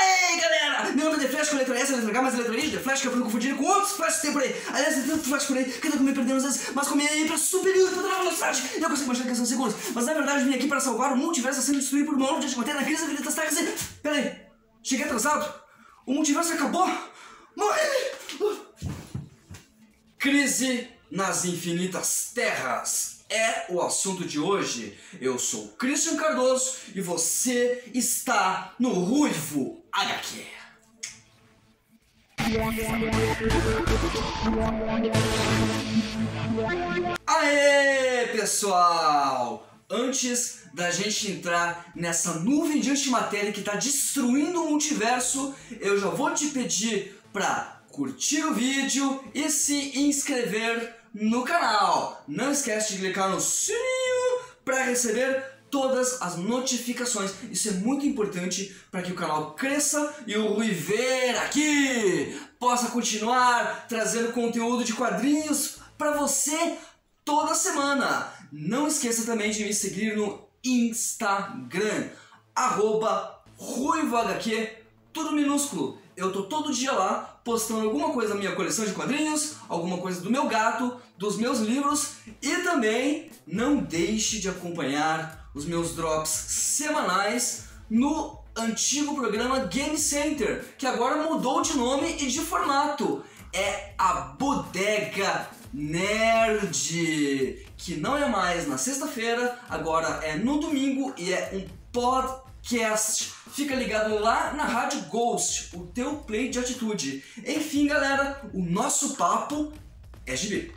Aê, galera! Meu nome é The Flash com a letra S, a letra H, mais a letra I. The Flash que eu fui confundido com outros Flash que tem por aí. Aliás, tem tanto Flash por aí que eu tô me perdendo às vezes, mas com minha hiper superior pra velocidade e eu consigo baixar questão de segundos. Mas na verdade eu vim aqui para salvar o multiverso sendo destruído por uma onda de matéria na crise da vida das terras e... Pera aí, cheguei atrasado? O multiverso acabou? Morri! Crise nas infinitas terras é o assunto de hoje. Eu sou Christian Cardoso e você está no Ruivo HQ. Aê, pessoal! Antes da gente entrar nessa nuvem de antimatéria que está destruindo o multiverso, eu já vou te pedir para curtir o vídeo e se inscrever no canal. Não esquece de clicar no sininho para receber todas as notificações. Isso é muito importante para que o canal cresça e o Ruiver aqui possa continuar trazendo conteúdo de quadrinhos para você toda semana. Não esqueça também de me seguir no Instagram, @RuivoHQ, tudo minúsculo. Eu tô todo dia lá postando alguma coisa da minha coleção de quadrinhos, alguma coisa do meu gato, dos meus livros, e também não deixe de acompanhar os meus drops semanais no antigo programa Game Center, que agora mudou de nome e de formato. É a Bodega Nerd, que não é mais na sexta-feira, agora é no domingo e é um podcast. Fica ligado lá na Rádio Ghost, o teu play de atitude. Enfim, galera, o nosso papo é gibi.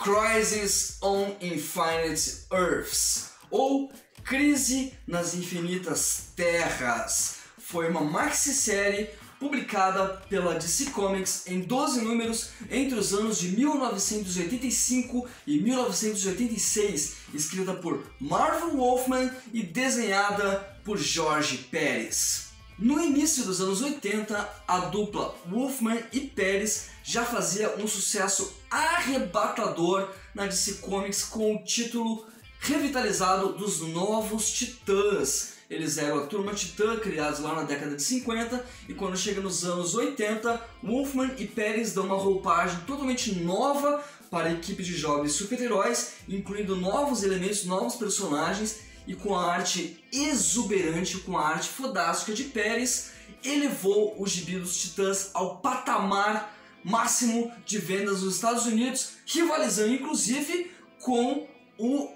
Crisis on Infinite Earths, ou Crise nas Infinitas Terras. Foi uma maxi-série publicada pela DC Comics em 12 números entre os anos de 1985 e 1986, escrita por Marvel Wolfman e desenhada por Jorge Pérez. No início dos anos 80, a dupla Wolfman e Pérez já fazia um sucesso arrebatador na DC Comics com o título revitalizado dos Novos Titãs. Eles eram a Turma Titã, criados lá na década de 50, e quando chega nos anos 80, Wolfman e Pérez dão uma roupagem totalmente nova para a equipe de jovens super-heróis, incluindo novos elementos, novos personagens, e com a arte exuberante, com a arte fodástica de Pérez, elevou o gibi dos Titãs ao patamar máximo de vendas nos Estados Unidos, rivalizando inclusive com o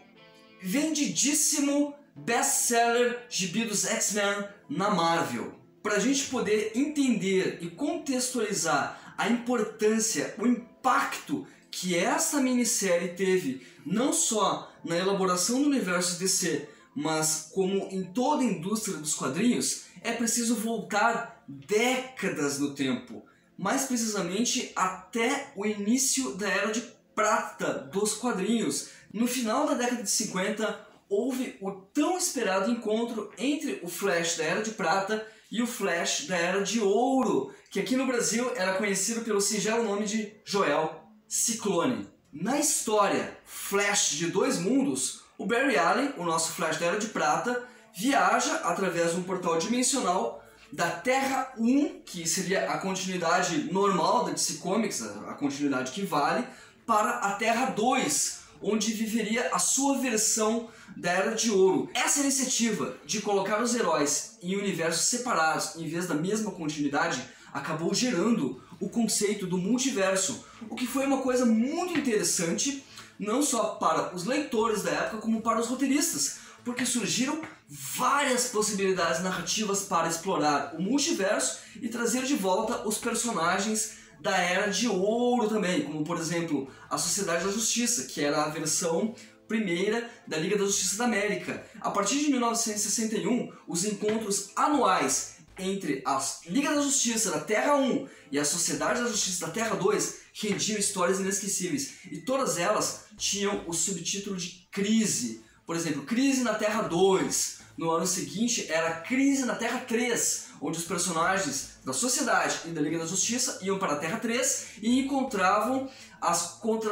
vendidíssimo best-seller gibi dos X-Men na Marvel. Para a gente poder entender e contextualizar a importância, o impacto que essa minissérie teve, não só na elaboração do universo DC, mas como em toda a indústria dos quadrinhos, é preciso voltar décadas no tempo, mais precisamente até o início da Era de Prata dos quadrinhos. No final da década de 50, houve o tão esperado encontro entre o Flash da Era de Prata e o Flash da Era de Ouro, que aqui no Brasil era conhecido pelo singelo nome de Joel Ciclone. Na história Flash de Dois Mundos, o Barry Allen, o nosso Flash da Era de Prata, viaja através de um portal dimensional da Terra 1, que seria a continuidade normal da DC Comics, a continuidade que vale, para a Terra 2, onde viveria a sua versão da Era de Ouro. Essa iniciativa de colocar os heróis em universos separados em vez da mesma continuidade acabou gerando o conceito do multiverso, o que foi uma coisa muito interessante, não só para os leitores da época, como para os roteiristas, porque surgiram várias possibilidades narrativas para explorar o multiverso e trazer de volta os personagens da Era de Ouro também, como por exemplo a Sociedade da Justiça, que era a versão primeira da Liga da Justiça da América. A partir de 1961, os encontros anuais entre a Liga da Justiça da Terra 1 e a Sociedade da Justiça da Terra 2 rendiam histórias inesquecíveis, e todas elas tinham o subtítulo de Crise. Por exemplo, Crise na Terra 2. No ano seguinte era Crise na Terra 3, onde os personagens da Sociedade e da Liga da Justiça iam para a Terra 3 e encontravam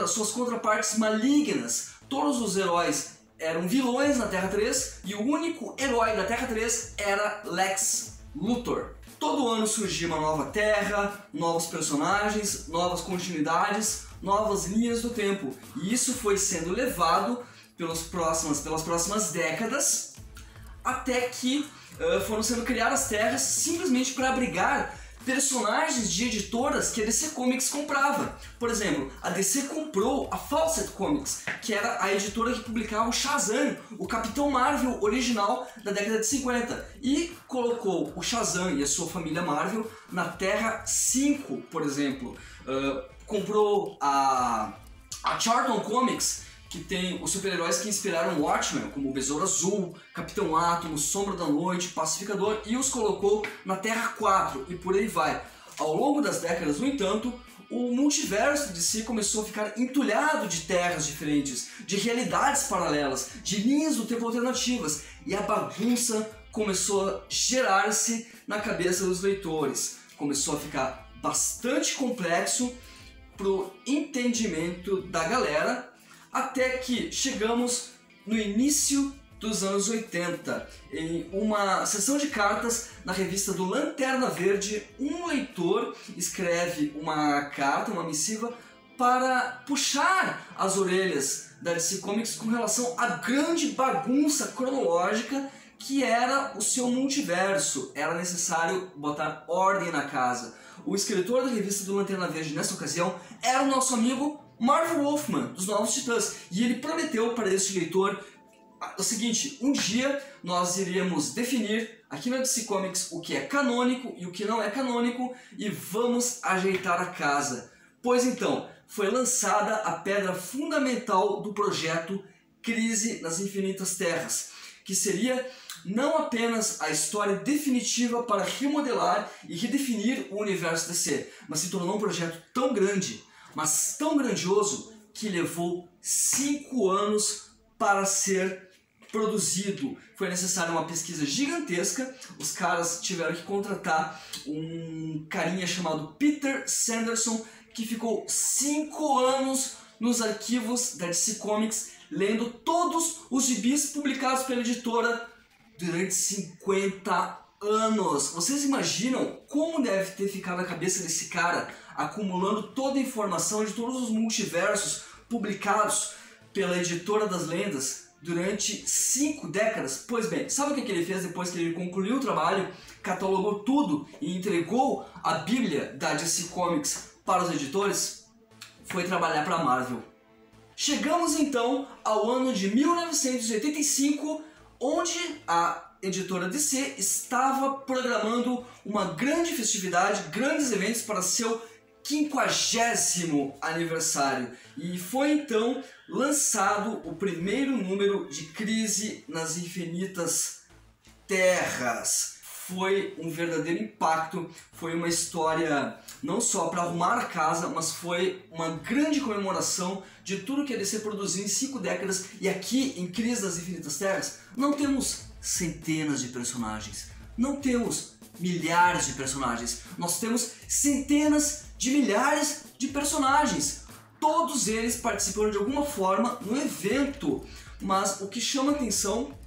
suas contrapartes malignas. Todos os heróis eram vilões na Terra 3 e o único herói da Terra 3 era Lex Luthor. todo ano surgia uma nova terra, novos personagens, novas continuidades, novas linhas do tempo. E isso foi sendo levado pelas próximas décadas, até que foram sendo criadas terras simplesmente para abrigar personagens de editoras que a DC Comics comprava. Por exemplo, a DC comprou a Fawcett Comics, que era a editora que publicava o Shazam, o Capitão Marvel original da década de 50, e colocou o Shazam e a sua família Marvel na Terra 5, por exemplo. Comprou a Charlton Comics, que tem os super-heróis que inspiraram Watchmen, como o Besouro Azul, Capitão Átomo, Sombra da Noite, Pacificador, e os colocou na Terra 4, e por aí vai. Ao longo das décadas, no entanto, o multiverso de si começou a ficar entulhado de terras diferentes, de realidades paralelas, de linhas do tempo alternativas, e a bagunça começou a gerar-se na cabeça dos leitores. Começou a ficar bastante complexo pro entendimento da galera, até que chegamos no início dos anos 80, em uma sessão de cartas na revista do Lanterna Verde, um leitor escreve uma carta, uma missiva, para puxar as orelhas da DC Comics com relação à grande bagunça cronológica que era o seu multiverso. Era necessário botar ordem na casa. O escritor da revista do Lanterna Verde, nessa ocasião, era o nosso amigo Marv Wolfman, dos Novos Titãs, e ele prometeu para esse leitor o seguinte: um dia nós iríamos definir aqui na DC Comics o que é canônico e o que não é canônico, e vamos ajeitar a casa. Pois então, foi lançada a pedra fundamental do projeto Crise nas Infinitas Terras, que seria não apenas a história definitiva para remodelar e redefinir o universo DC, mas se tornou um projeto tão grande, mas tão grandioso, que levou 5 anos para ser produzido. Foi necessária uma pesquisa gigantesca. Os caras tiveram que contratar um carinha chamado Peter Sanderson, que ficou 5 anos nos arquivos da DC Comics, lendo todos os gibis publicados pela editora durante 50 anos. Vocês imaginam como deve ter ficado a cabeça desse cara, acumulando toda a informação de todos os multiversos publicados pela editora das lendas durante 5 décadas? Pois bem, sabe o que ele fez depois que ele concluiu o trabalho, catalogou tudo e entregou a Bíblia da DC Comics para os editores? Foi trabalhar para a Marvel. Chegamos então ao ano de 1985, onde a editora DC estava programando uma grande festividade, grandes eventos para seu 50º aniversário. E foi então lançado o primeiro número de Crise nas Infinitas Terras. Foi um verdadeiro impacto, foi uma história não só para arrumar a casa, mas foi uma grande comemoração de tudo que a DC produziu em 5 décadas. E aqui em Crise nas Infinitas Terras não temos centenas de personagens, não temos milhares de personagens, nós temos centenas de milhares de personagens. Todos eles participaram de alguma forma no evento, mas o que chama atenção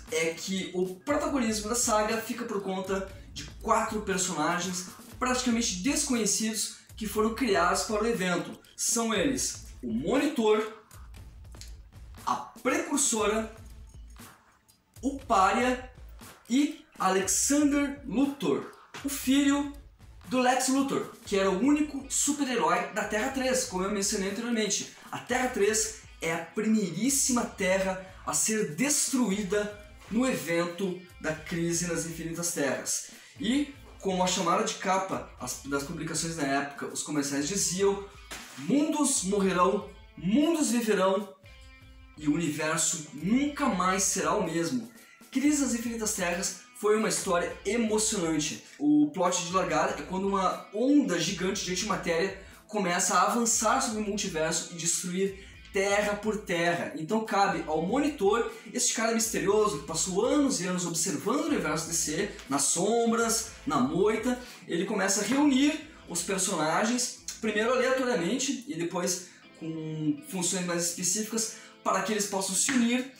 é que o protagonismo da saga fica por conta de 4 personagens praticamente desconhecidos que foram criados para o evento. São eles o Monitor, a Precursora, o Pária e Alexander Luthor, o filho do Lex Luthor, que era o único super-herói da Terra 3, como eu mencionei anteriormente. A Terra 3 é a primeiríssima Terra a ser destruída no evento da Crise nas Infinitas Terras. E, como a chamada de capa das publicações na época, os comerciais diziam: mundos morrerão, mundos viverão, e o universo nunca mais será o mesmo. Crise nas Infinitas Terras foi uma história emocionante. O plot de largada é quando uma onda gigante de antimatéria começa a avançar sobre o multiverso e destruir terra por terra. Então cabe ao Monitor, este cara misterioso que passou anos e anos observando o universo DC, nas sombras, na moita, ele começa a reunir os personagens, primeiro aleatoriamente e depois com funções mais específicas, para que eles possam se unir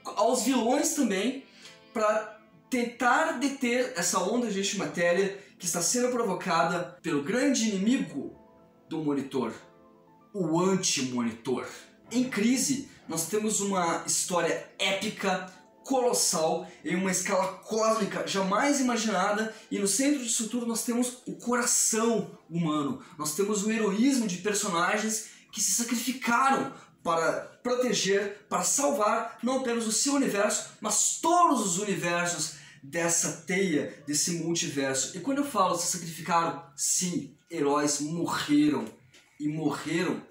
aos vilões também, para tentar deter essa onda de antimatéria que está sendo provocada pelo grande inimigo do monitor, o anti-monitor. Em Crise, nós temos uma história épica, colossal, em uma escala cósmica jamais imaginada, e no centro disso tudo nós temos o coração humano, nós temos o heroísmo de personagens que se sacrificaram para proteger, para salvar não apenas o seu universo, mas todos os universos dessa teia, desse multiverso. E quando eu falo se sacrificaram, sim, heróis morreram, e morreram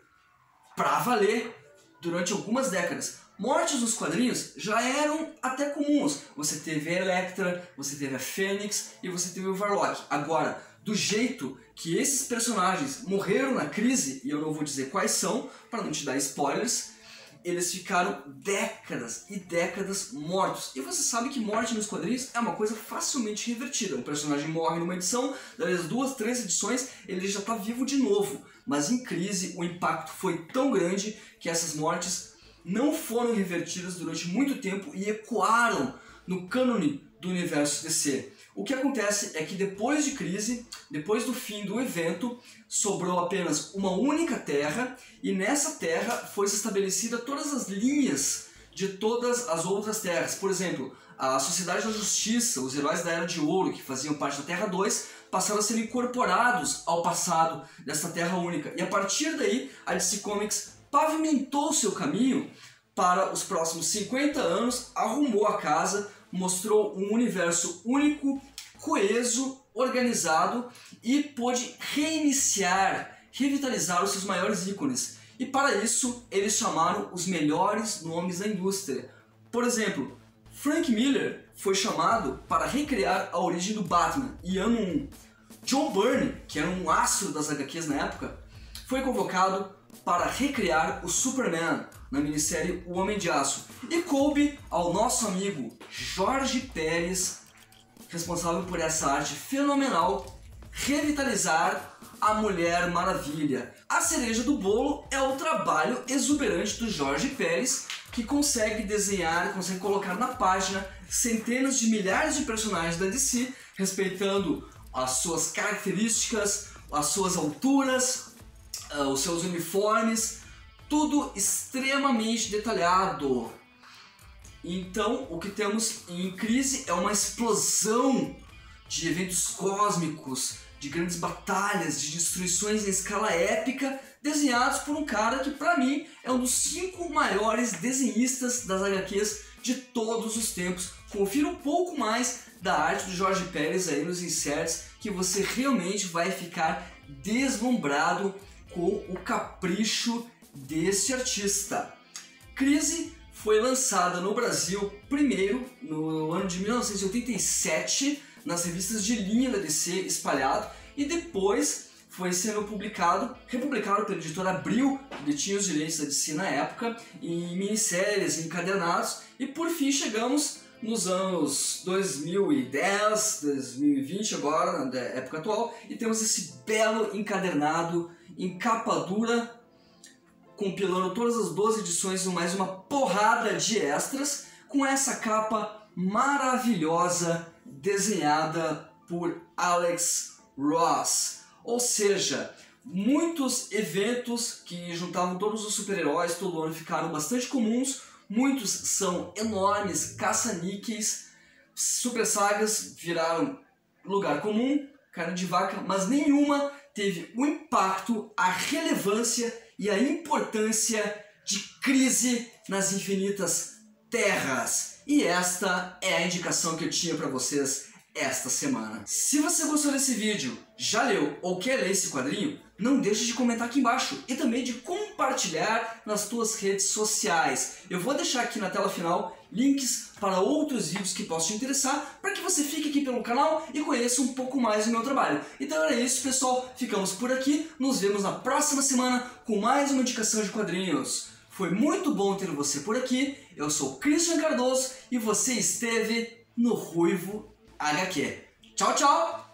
pra valer durante algumas décadas. Mortes nos quadrinhos já eram até comuns. Você teve a Elektra, você teve a Fênix e você teve o Warlock. Agora, do jeito que esses personagens morreram na Crise, e eu não vou dizer quais são, para não te dar spoilers, eles ficaram décadas e décadas mortos. E você sabe que morte nos quadrinhos é uma coisa facilmente revertida. Um personagem morre numa edição, das 2, 3 edições, ele já está vivo de novo. Mas em Crise o impacto foi tão grande que essas mortes não foram revertidas durante muito tempo e ecoaram no cânone do universo DC. O que acontece é que depois de Crise, depois do fim do evento, sobrou apenas uma única Terra, e nessa Terra foi estabelecida todas as linhas de todas as outras terras. Por exemplo, a Sociedade da Justiça, os heróis da Era de Ouro, que faziam parte da Terra 2, passaram a ser incorporados ao passado dessa Terra única. E a partir daí, a DC Comics pavimentou seu caminho para os próximos 50 anos, arrumou a casa, mostrou um universo único, coeso, organizado e pôde reiniciar, revitalizar os seus maiores ícones. E para isso, eles chamaram os melhores nomes da indústria. Por exemplo, Frank Miller foi chamado para recriar a origem do Batman, e ano 1. John Byrne, que era um astro das HQs na época, foi convocado para recriar o Superman na minissérie O Homem de Aço. E coube ao nosso amigo Jorge Pérez, responsável por essa arte fenomenal, revitalizar a Mulher Maravilha. A cereja do bolo é o trabalho exuberante do Jorge Pérez, que consegue desenhar, consegue colocar na página centenas de milhares de personagens da DC, respeitando as suas características, as suas alturas, os seus uniformes, tudo extremamente detalhado. Então, o que temos em Crise é uma explosão de eventos cósmicos, de grandes batalhas, de destruições em escala épica, desenhados por um cara que, pra mim, é um dos 5 maiores desenhistas das HQs de todos os tempos. Confira um pouco mais da arte do Jorge Pérez aí nos inserts, que você realmente vai ficar deslumbrado com o capricho desse artista. Crise foi lançada no Brasil primeiro no ano de 1987 nas revistas de linha da DC espalhado, e depois foi sendo republicado pela editora Abril, que detinha os direitos da DC na época, em minisséries, em encadernados, e por fim chegamos nos anos 2010, 2020 agora, na época atual, e temos esse belo encadernado em capa dura, compilando todas as 12 edições e mais uma porrada de extras, com essa capa maravilhosa desenhada por Alex Ross. Ou seja, muitos eventos que juntavam todos os super-heróis todo ano ficaram bastante comuns, muitos são enormes, caça-níqueis, super sagas viraram lugar comum, carne de vaca, mas nenhuma teve o impacto, a relevância e a importância de Crise nas Infinitas Terras. E esta é a indicação que eu tinha para vocês esta semana. Se você gostou desse vídeo, já leu ou quer ler esse quadrinho, não deixe de comentar aqui embaixo e também de compartilhar nas tuas redes sociais. Eu vou deixar aqui na tela final links para outros vídeos que possam te interessar, para que você fique aqui pelo canal e conheça um pouco mais do meu trabalho. Então era isso, pessoal. Ficamos por aqui. Nos vemos na próxima semana com mais uma indicação de quadrinhos. Foi muito bom ter você por aqui. Eu sou Christian Cardoso e você esteve no Ruivo HQ. Tchau, tchau!